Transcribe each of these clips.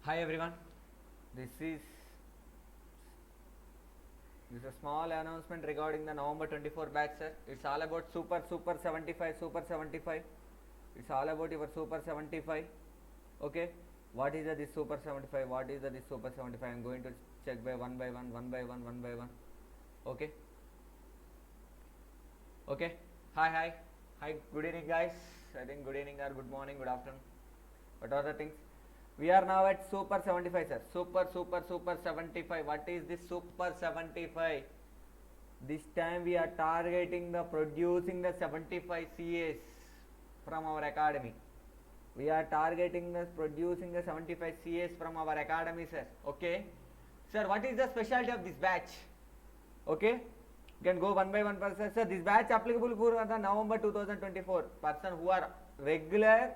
Hi everyone, this is a small announcement regarding the November 24 batch, sir. It's all about Super 75, Super 75. It's all about your Super 75. Okay, what is this Super 75? What is this Super 75? I'm going to check by one by one, one by one, one by one. Okay, okay. Hi. Good evening, guys. I think good evening or good morning, good afternoon. What are the things? We are now at Super 75, sir. Super 75. What is this Super 75? This time we are targeting the producing the 75 CAs from our academy. We are targeting the producing the 75 CAs from our academy, sir. Okay. Sir, what is the specialty of this batch? Okay. You can go one by one person. Sir, this batch applicable for the November 2024. Person who are regular,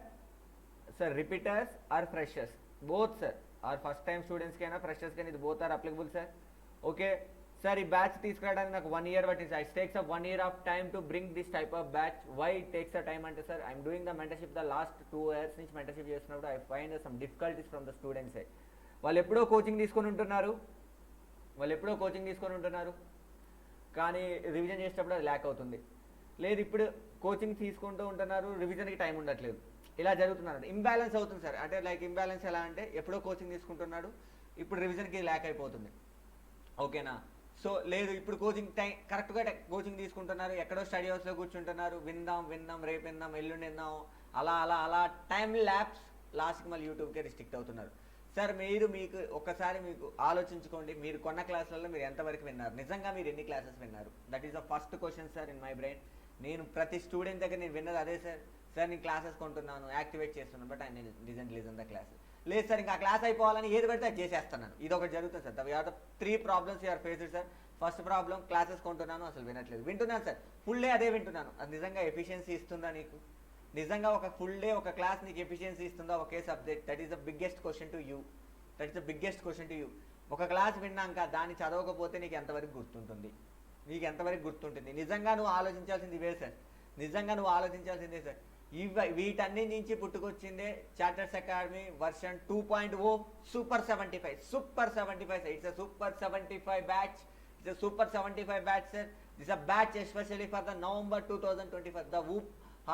sir, repeaters or freshers. Both, sir. Or first time students can freshers can both are applicable, sir. Okay. Sir, ఈ batch తీసుకురావడానికి నాకు 1 year పట్టింది sir. It takes up 1 year of time to bring this type of batch. Why it takes a time అంటే sir I'm doing the mentorship the last 2 years నుంచి mentorship చేస్తున్నప్పుడు I find some difficulties from the స్టూడెంట్సే. వాళ్ళు ఎప్పుడో coaching తీసుకొని ఉంటున్నారు కానీ revision చేసేటప్పుడు అది ల్యాక్ అవుతుంది. లేదు ఇప్పుడు కోచింగ్ తీసుకుంటూ ఉంటున్నారు, రివిజన్కి టైం ఉండట్లేదు. ఇలా జరుగుతున్నారు, ఇంబ్యాలెన్స్ అవుతుంది సార్. అంటే లైక్ ఇంబ్యాలెన్స్ ఎలా అంటే ఎప్పుడో కోచింగ్ తీసుకుంటున్నాడు, ఇప్పుడు రివిజన్కి ల్యాక్ అయిపోతుంది. ఓకేనా? సో లేదు ఇప్పుడు కోచింగ్ టైం కరెక్ట్గా కోచింగ్ తీసుకుంటున్నారు, ఎక్కడో స్టడీ హౌస్లో కూర్చుంటున్నారు, విందాం రేపు విందాం ఎల్లుండి విందాం, అలా టైం ల్యాప్స్ లాస్ట్కి మళ్ళీ యూట్యూబ్కే రిస్ట్రిక్ట్ అవుతున్నారు. సార్ మీకు ఒక్కసారి మీకు ఆలోచించుకోండి, మీరు కొన్న క్లాసులలో మీరు ఎంతవరకు విన్నారు, నిజంగా మీరు ఎన్ని క్లాసెస్ విన్నారు? That is the first question sir in my brain. నేను ప్రతి స్టూడెంట్ దగ్గర నేను విన్నది అదే సార్. నేను క్లాసెస్ కొంటున్నాను, యాక్టివేట్ చేస్తున్నాను, but I doesn't listen the class. లేదు సార్ ఇంకా క్లాస్ అయిపోవాలని ఏది పడితే అది చేసేస్తున్నాను. ఇది ఒకటి జరుగుతుంది sir. We are the 3 problems you're faced sir. First problem, classes కొంటున్నాను అసలు వినట్లేదు. వింటున్నాను సార్, ఫుల్ డే అదే వింటున్నాను. అది నిజంగా ఎఫిషియన్సీ ఇస్తుందా నీకు? నిజంగా ఒక ఫుల్ డే ఒక క్లాస్ నీకు ఎఫిషియన్సీ ఇస్తుందా ఒకే subject? That is the biggest question to you. ఒక క్లాస్ విన్నాక దాన్ని చదవకపోతే నీకు ఎంతవరకు గుర్తుంటుంది? నిజంగా నువ్వు ఆలోచించాల్సింది ఇవే సార్. వీటన్ని నుంచి పుట్టుకొచ్చిందే Charters Academy version 2.0 super 75 sir. It's a super 75 batch. Sir. This a batch especially for the November 2024. The who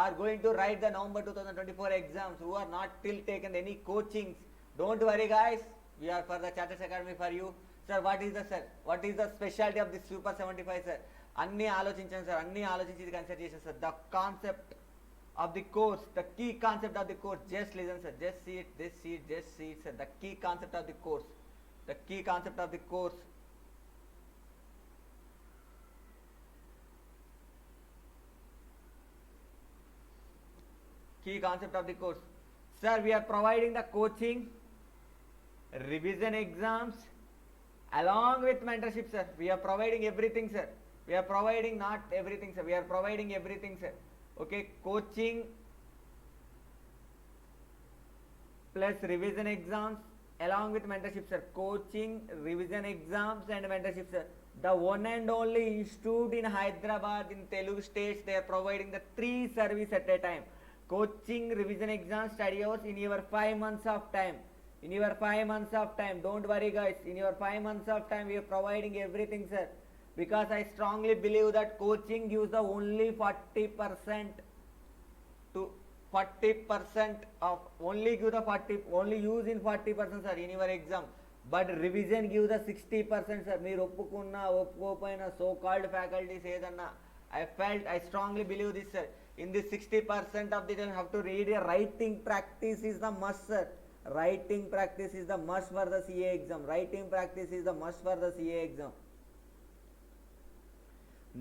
are going to write the November 2024 exams, who are not till taken any coachings. Don't worry guys, we are for the Charters Academy for you. Sir, what is the specialty of this Super 75 sir? అన్ని ఆలోచించండి sir, అన్ని ఆలోచించి ఇది consider చేసాను sir. The concept of the course, the key concept of the course, just listen sir, just see it sir. The key concept of the course, key concept of the course sir. We are providing the coaching, revision exams along with mentorship sir. We are providing everything sir. We are providing not everything sir, we are providing everything sir. Okay, coaching plus revision exams along with mentorship sir. Coaching, revision exams and mentorship sir. The one and only institute in Hyderabad in Telugu states, they are providing the 3 service at a time. Coaching, revision exams, study hours in your 5 months of time. Don't worry guys, in your 5 months of time we are providing everything sir. Because I strongly believe that coaching gives the only 40% of only use in 40% sir in your exam, but revision gives the 60% sir. మీరు ఒప్పుకున్నా ఒప్పుకోపోయినా so called faculties ఏదన్నా, I strongly believe this sir. In this 60% of the time you have to read a writing practice is the must sir. Writing practice is the must for the CA exam.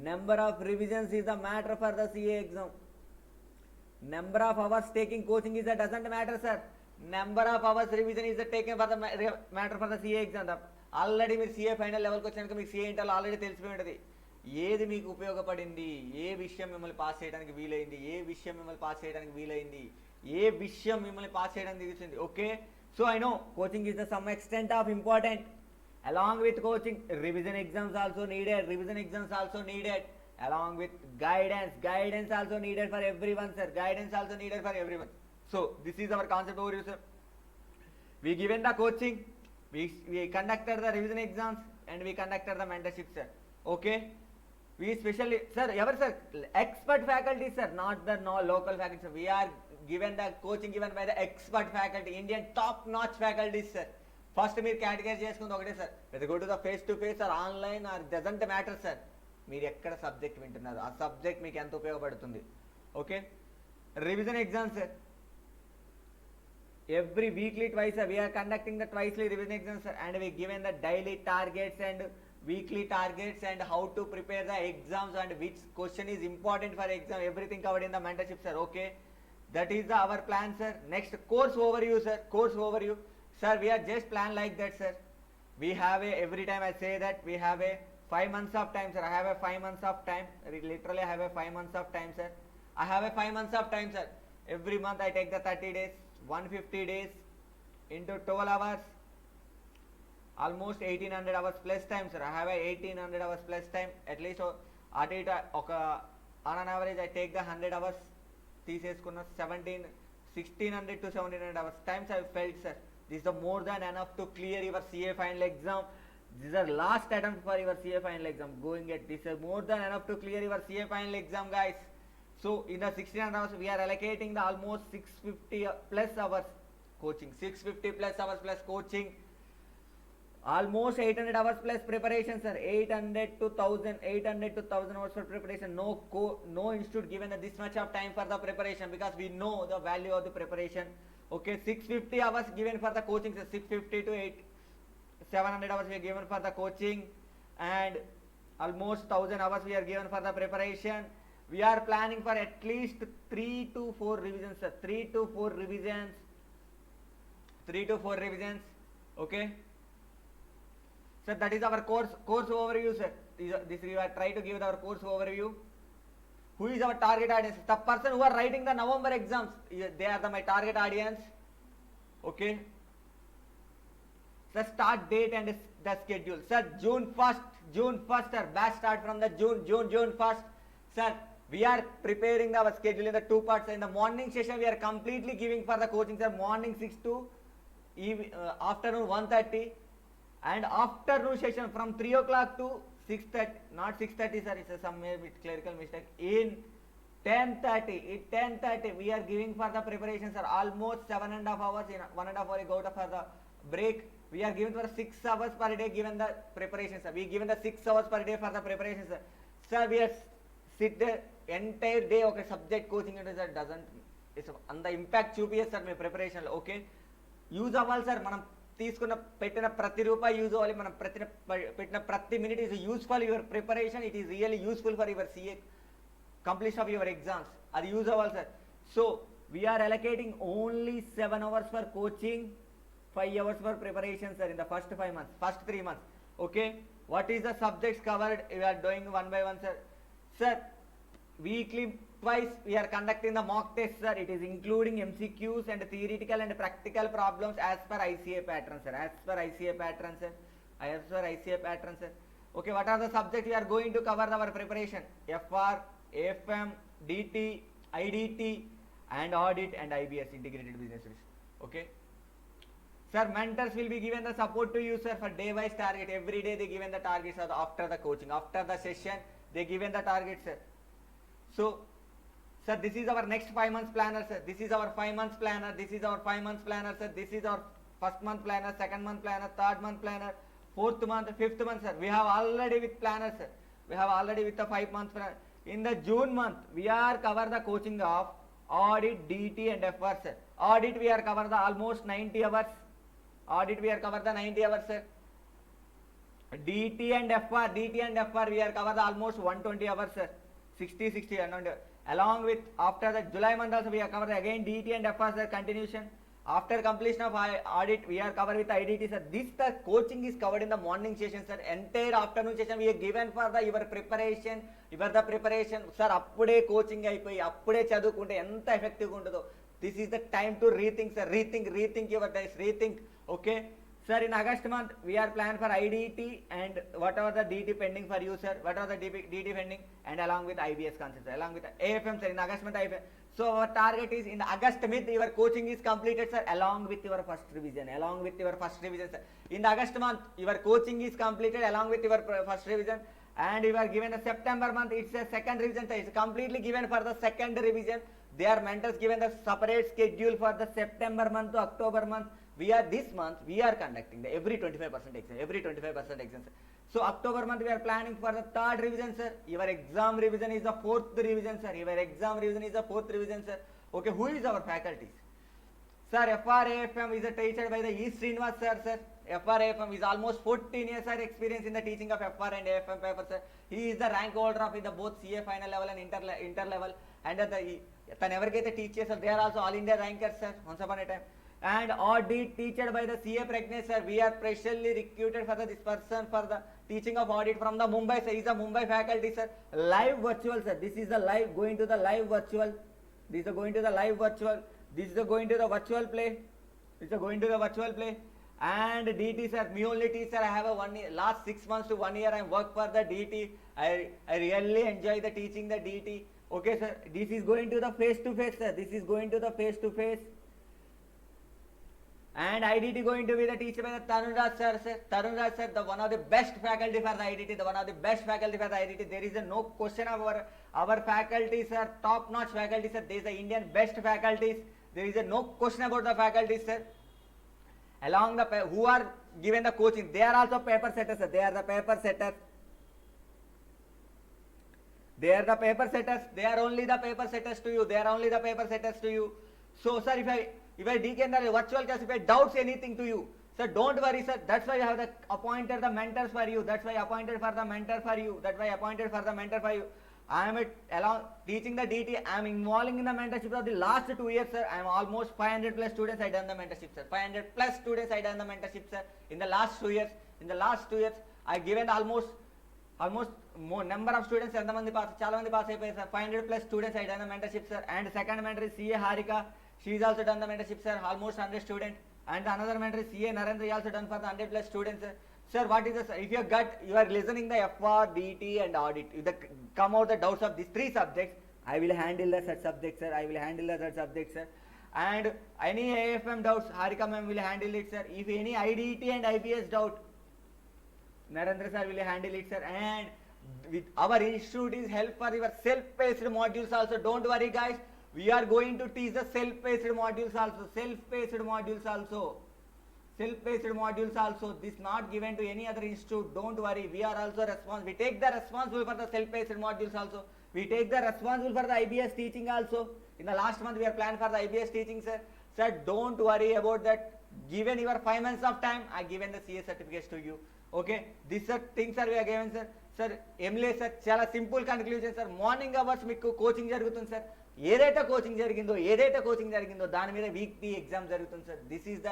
Number of revisions is the matter for the CA exam. Number of hours taking coaching is the doesn't matter sir. Number of hours revision is the taken for the matter for the CA exam. Already మీరు CA final లెవెల్కి వచ్చినాక మీకు CA ఇంటర్లో already తెలిసిపోయి ఉంటుంది. ఏది మీకు ఉపయోగపడింది, ఏ విషయం మిమ్మల్ని పాస్ చేయడానికి వీలైంది, ఏ విషయం మిమ్మల్ని పాస్ చేయడానికి తెలిసింది. Okay, so I know coaching is the some extent of important. Along with coaching, revision exams also needed. Along with guidance also needed for everyone sir. So this is our concept overview sir. We given the coaching, we conducted the revision exams, and we conducted the mentorship, sir. Okay. We specially, sir, ever sir, expert faculty, sir, not the local faculty, sir. We are given the coaching given by the expert faculty, Indian top notch faculties, sir. First మీరు category చేసుకుంది ఒకటే sir, whether go to the face to face or online or doesn't matter sir, మీరు ఎక్కడ subject వింటున్నారు ఆ subject మీకు ఎంత ఉపయోగపడుతుంది. Okay. Revision exams sir, every weekly twice we are conducting the twicely revision exams, sir, and we given the daily targets and weekly targets and how to prepare the exams and which question is important for exam, everything covered in the mentorship, sir. Okay, that is the our plan, sir. Next, course overview, sir. Course overview, sir. We are just plan like that, sir. We have a, every time I say that we have a 5 months of time, sir. I have a 5 months of time, literally I have a 5 months of time, sir. I have a 5 months of time, sir. Every month I take the 30 days, 150 days into 12 hours, almost 1800 hours plus time, sir. I have a 1800 hours plus time, at least at it on an average I take the 100 hours, తీసేసుకున్న 1600 to 1700 hours times I felt, sir. This is the more than enough to clear your CA final exam. This is the last attempt for your CA final exam. Going at this is more than enough to clear your CA final exam, guys. So in the 1600 hours we are allocating the almost 650 plus hours coaching, 650 plus hours plus coaching, almost 800 hours plus preparation, sir. 800 to 1000 hours for preparation. No institute given this much of time for the preparation, because we know the value of the preparation. Okay, 650 hours given for the coaching, sir. 650 to 700 hours we are given for the coaching, and almost 1000 hours we are given for the preparation. We are planning for at least 3 to 4 revisions, sir. 3 to 4 revisions. 3 to 4 revisions. Okay. Sir, that is our course overview, sir. This we are trying to give our course overview. Who is our target audience? The person who are writing the November exams. They are my target audience. Okay. Sir, start date and the schedule. Sir, June 1st, sir. Batch start from the June 1st. Sir, we are preparing our schedule in the 2 parts. In the morning session, we are completely giving for the coaching, sir. Morning 6 to afternoon 1:30, and afternoon session from 3 o'clock to 6:30. Not 6:30, sir. It's some clerical mistake. In 10:30, we are giving for the preparation, sir. Almost 7.5 hours. In 1.5 hour, we go for the break. We are given for 6 hours per day given the preparation, sir. We given the 6 hours per day for the preparation, sir. Sir, we are sit there entire day ఒక subject coaching అంటే sir doesn't it's అంత impact చూపియదు sir మీ ప్రిపరేషన్లో. Okay, use అవ్వాలి sir. మనం పెట్టిన ప్రతి రూపాయి యూజ్ అవ్వాలి. మనం పెట్టిన ప్రతి minute is useful your preparation. It is really useful for your CA completion of your exams. అది యూజ్ అవ్వాలి sir. So we're allocating only 7 hours for coaching, 5 hours for preparation, sir, in the first 5 months, first 3 months. Okay, what is the subjects covered? We're doing 1 by 1, sir. Sir, weekly twice we are conducting the mock test, sir. It is including MCQs and theoretical and practical problems as per ICA pattern, sir. As per ICA pattern, sir. Okay, what are the subjects we are going to cover our preparation? FR, AFM, DT, IDT, and audit and IBS, integrated business risk. Okay. Sir, mentors will be given the support to you, sir, for day-wise target. Every day they given the targets after the coaching, after the session. They given the target, sir. So, sir, this is our next 5 months planner, sir. This is our 5 months planner. This is our 5 months planner, sir. This is our first month planner, second month planner, third month planner, fourth month, fifth month, sir. We have already with planner, sir. We have already with the 5 months planner. In the June month, we are cover the coaching of audit, DT, and FR, sir. Audit we are cover the almost 90 hours. Audit we are cover the 90 hours, sir. DT and FR we are cover the almost 120 hours, sir. 60 and along with after the July month also we are cover again DT and FR, sir, continuation. After completion of audit we are covered with IDT, sir. This the coaching is covered in the morning session, sir. Entire afternoon session we are given for the your preparation, sir. Appude coaching అయిపోయి అప్పుడే చదువుకుంటే ఎంత effective గా ఉంటుందో. This is the time to rethink, sir. Rethink your days. Rethink. Okay. Sir, in August month, we are planning for IDT and whatever the DT pending for you, sir. Whatever the DT pending, and along with IBS concepts, along with AFM, sir. In August month, IFM. So our target is in August mid your coaching is completed, sir, along with your first revision. Along with your first revision, sir. In the August month, your coaching is completed along with your first revision, and you are given the September month. It's a second revision, sir. It's completely given for the second revision. Their mentors given the separate schedule for the September month to October month. This month we are conducting the every 25% exam. Every 25% exam, sir. So October month we are planning for the third revision, sir. Your exam revision is the fourth revision, sir. Your exam revision is the fourth revision, sir. Okay, who is our faculties? Sir, FRAFM is teached by the E. Srinivas, sir. FRAFM is almost 14 years sir, experience in the teaching of FR and AFM papers, sir. He is the rank holder of the both CA final level and inter level. And the never get the teachers, sir. They are also all India rankers, sir. Once upon a time. And audit teached by the CA Pragnesh, sir. We are specially recruited for this person for the teaching of audit from the Mumbai, sir. He is a Mumbai faculty, sir. Live virtual, sir. This is the live, going to the live virtual. This is going to the live virtual. This is going to the virtual play. This is going to the virtual play. And DT, sir. Me only teach, sir. I have a 1 year, last 6 months to 1 year I work for the DT. I really enjoy the teaching the DT. Okay, sir. This is going to the face to face, sir. This is going to the face to face. And IDT going to be the teacher by the Tarunraj sir, sir. Tarunraj sir, the one of the best faculty for the IDT, the one of the best faculty for the IDT. There is no question of our faculties, sir. Top notch faculty, sir. There is the Indian best faculties. There is no question about the faculties, sir. Along the who are given the coaching, they are also paper setters, sir. They are the paper setters. They are the paper setters. They are only the paper setters to you. They are only the paper setters to you. So, sir, if I DK the virtual class, if I doubts anything to you, sir, don't worry, sir. That's why I have appointed the mentors for you. That's why I appointed for the mentor for you. That's why I appointed for the mentor for you. I am teaching the DT. I am involving in the mentorship of the last 2 years, sir. I am almost 500 plus students I done the mentorship, sir. 500 plus students I done the mentorship, sir. In the last 2 years, I given almost more number of students. Chala mandi pass అయిపోయారు, sir. 500 plus students I done the mentorship, sir. And second mentor is CA Harika. She is also done the mentorship, sir. Almost 100 students. And another mentor is CA Narendra. He also done for the 100 plus students, sir. Sir, what is this? If you are listening the FR, DT and audit, if come out the doubts of these 3 subjects, I will handle the such subjects, sir. I will handle the such subjects, sir. And any AFM doubts, Harika ma'am will handle it, sir. If any IDT and IPS doubt, Narendra sir will handle it, sir. And with our institute is help for your self-paced modules also. Don't worry, guys. We are going to teach the self-paced modules also. Self-paced modules also. Self-paced modules also. This not given to any other institute. Don't worry. We are also responsible. We take the responsible for the self-paced modules also. We take the responsible for the IBS teaching also. In the last month, we are planning for the IBS teaching, sir. Sir, don't worry about that. Given your 5 months of time, I given the CA certificates to you. Okay. These are things, sir, we are given, sir. Sir, Emily, sir, chala simple conclusion, sir. Morning hours మీకు coaching జరుగుతుంది, sir. ఏదైతే coaching జరిగిందో దాని మీద weekly exam జరుగుతుంది, sir. This is the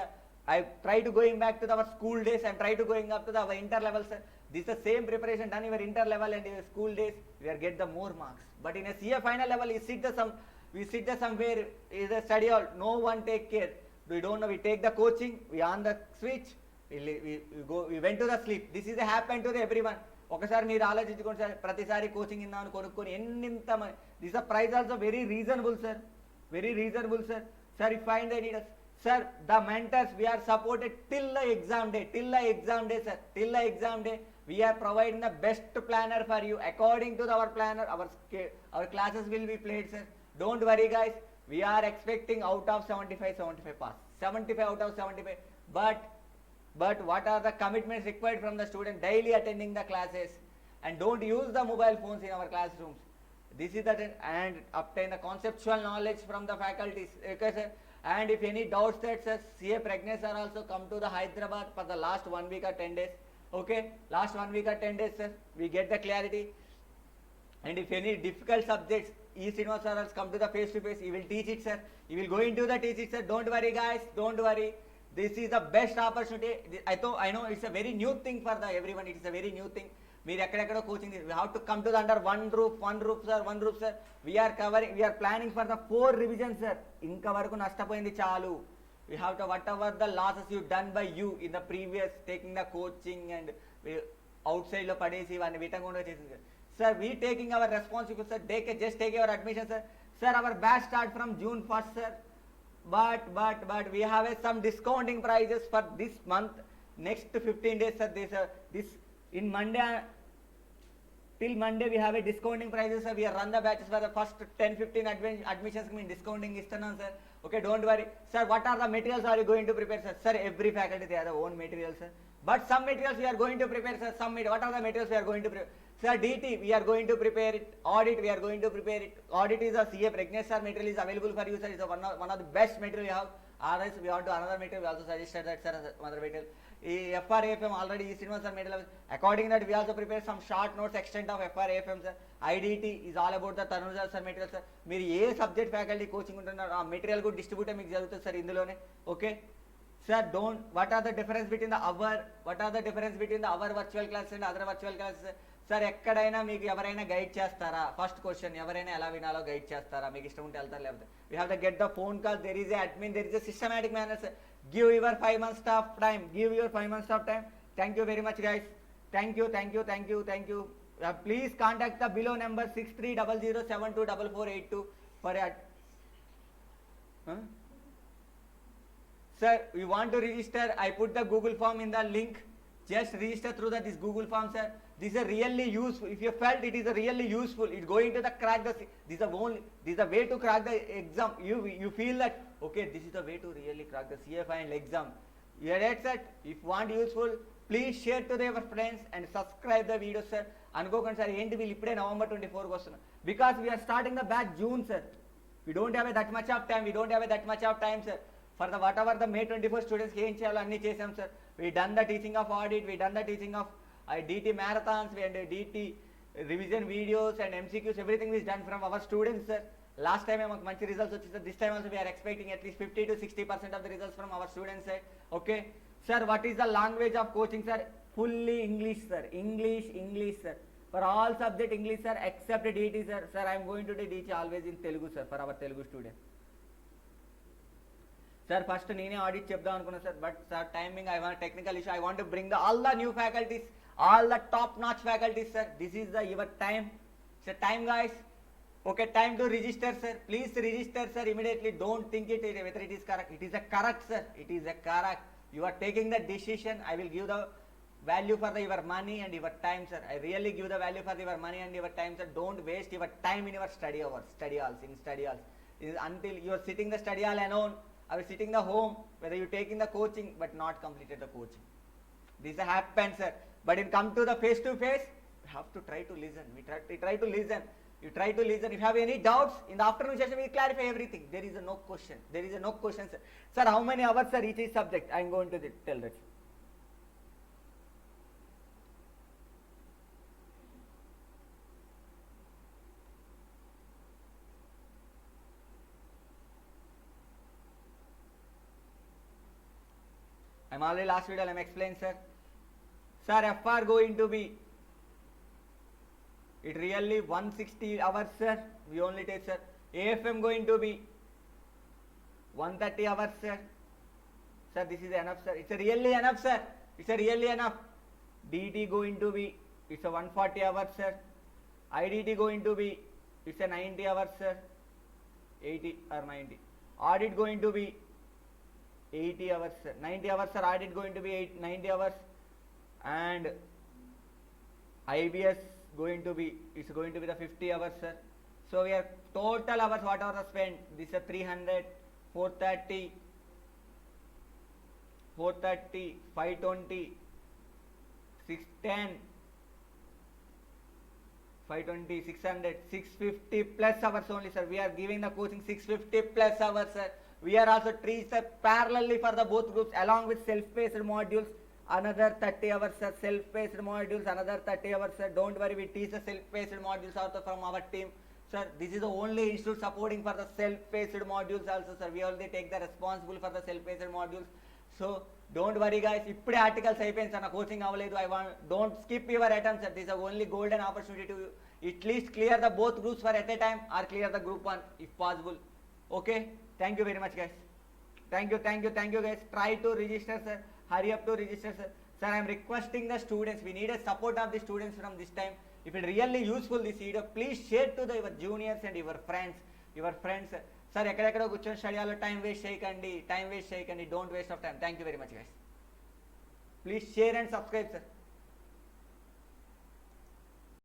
I try to going back to our school days and try to going up to our inter level, sir. This is the same preparation done in your inter level and your school days. We are get the more marks. But in a CA final level, we sit the somewhere is a study hall. No one take care. We don't know. We take the coaching. We on the switch. We went to the sleep. This is happened to everyone. ఒకసారి మీరు ఆలోచించుకోండి sir. ప్రతిసారి coaching ఇందామని కొనుక్కొని ఎన్నింత this price also very reasonable, sir. Very reasonable, sir. Sir, if find the needs, sir, the mentors we are supported till the exam day, sir. Till the exam day, we are providing the best planner for you. According to our planner, our classes will be played, sir. Don't worry, guys. We are expecting out of 75 pass. 75 out of 75. But what are the commitments required from the student? Daily attending the classes, and don't use the mobile phones in our classrooms. This is the and obtain the conceptual knowledge from the faculties. Okay, sir. And if any doubts that, sir, CA Pragnesh are also come to the Hyderabad for the last 1 week or 10 days. Okay, last 1 week or 10 days, sir, we get the clarity. And if any difficult subjects, E. Srinivas sir come to the face to face, he will teach it, sir. He will go into the teaching, sir. Don't worry, guys. Don't worry. This is the best opportunity. I know it's a very new thing for the everyone. It is a very new thing. మీరు ఎక్కడెక్కడో coaching, we have to come to the under one roof, sir. We are planning for the 4 revisions, sir. ఇంకా వరకు నష్టపోయింది చాలు. We have to whatever the losses you done by you in the previous taking the coaching and outside లో పడేసి వాడిని విటంగా చేసింది, sir. We taking our responsibility, sir. Just take your admission, sir. Sir, our batch start from June 1st, sir. But we have some discounting prices for this month. Next 15 days, sir. This in Monday till Monday we have a discounting prices, sir. We are run the batches for the first 10-15 admissions. I mean discounting is done, sir. Okay, don't worry, sir. What are the materials are you going to prepare, sir? Sir, every faculty they have their own materials, sir. But some materials we are going to prepare, sir. What are the materials we are going to prepare? Sir, DT, we are going to prepare it. Audit, we are going to prepare it. Audit is a CA Pragnesh sir material is available for you, sir. It's one of the best material you have. Otherwise, we want to another material. We also suggested that, sir, another material. FRAFM already is sir material. According to that, we also prepare some short notes extent of FRAFM, sir. IDT is all about the Tanuja sir material, sir. మీరు ఏ subject faculty coaching ఉంటున్నారో ఆ material కూడా distribute మీకు జరుగుతుంది sir ఇందులోనే. Okay sir, what are the difference between the our virtual classes and other virtual classes? Sir ఎక్కడైనా మీకు ఎవరైనా గైడ్ చేస్తారా? ఫస్ట్ క్వశ్చన్, ఎవరైనా ఎలా వినాలో గైడ్ చేస్తారా? మీకు ఇష్టం ఉంటే వెళ్తారు, లేకపోతే we have to get the phone call. There is a admin, there is a systematic manner. Give your 5 months of time. Thank you very much, guys. Thank you. Please contact the below number 6300724482 for a Sir, you want to register? I put the Google form in the link. Just register through this Google form, sir. This is a really useful. If you felt it is a really useful, it's going to the crack the. This is a way to crack the exam. You feel that okay, this is the way to really crack the CA final exam. You read that? If want useful, please share to your friends and subscribe the video, sir. అనుకోకండి sir, ఏంటి వీళ్ళు ఇప్పుడే November 24 వస్తున్నారు. Because we are starting the batch June, sir. We don't have that much of time, sir. For the whatever the May 24 students ఏం చేయాలో అన్ని చేసాం, sir. We done the teaching of audit, we done the teaching of DT marathons, we and DT revision videos and MCQs, everything is done from our students, sir. Last time మాకు మంచి results వచ్చి, sir. This time also we are expecting at least 50 to 60% of the results from our students, sir. Okay, sir. What is the language of coaching, sir? Fully English, sir. English, sir. For all subject English, sir, except DT, sir. Sir, I am going to do DT always in Telugu, sir, for our Telugu students. Sir first నేనే audit చెప్దాం అనుకున్నా, sir. But sir timing, I want technical issue, I want to bring the all the new faculties, all the top notch faculties, sir. This is the your time, sir. Time, guys. Okay, time to register, sir. Please register, sir, immediately. Don't think whether it is correct. It is a correct, sir. It is a correct. You are taking the decision. I will give the value for your money and your time, sir. I really give the value for your money and your time, sir. Don't waste your time in your study hours, study halls. Until you are sitting the study hall alone, I was sitting the home, whether you taking the coaching but not completed the coaching. This happens, sir. But in come to the face to face, you have to try to listen. We try to listen. You try to listen. If you have any doubts, in the afternoon session we clarify everything. There is no question, sir. Sir, how many hours, sir, each subject? I am going to tell that. I'm already last video, I'm explaining, sir. Sir, FR going to be, it really 160 hours, sir. We only take, sir. AFM going to be 130 hours, sir. Sir, this is enough, sir. It's a really enough, sir. DT going to be, it's a 140 hours, sir. IDT going to be, it's a 90 hours, sir. 80 or 90. Audit going to be 80 hours, sir. 90 hours, sir. Audit going to be 90 hours. And IBS going to be, it's going to be the 50 hours, sir. So we are total hours whatever the spent. This is 300, 430, 520, 610, 520, 600, 650 plus hours only, sir. We are giving the coaching 650 plus hours, sir. We are also treating, sir, parallelly for the both groups along with self-paced modules. Another 30 hours, sir. Self-paced modules, another 30 hours, sir. Don't worry, we teach the self-paced modules also from our team, sir. This is the only institute supporting for the self-paced modules also, sir. We only take the responsible for the self-paced modules. So don't worry, guys. Ippudi articles అయిపోయింది, sir. నా coaching అవ్వలేదు. Don't skip your attempts, sir. This is the only golden opportunity to at least clear the both groups for at a time or clear the group one if possible. Okay. Thank you very much, guys. Thank you, guys. Try to register, sir. Hurry up to register, sir. Sir, I am requesting the students. We need a support of the students from this time. If it really useful this video, please share to your juniors and your friends. Your friends. Sir ఎక్కడెక్కడో కూర్చొని study హాల్లో time waste చేయకండి, don't waste of time. Thank you very much guys. Please share and subscribe sir.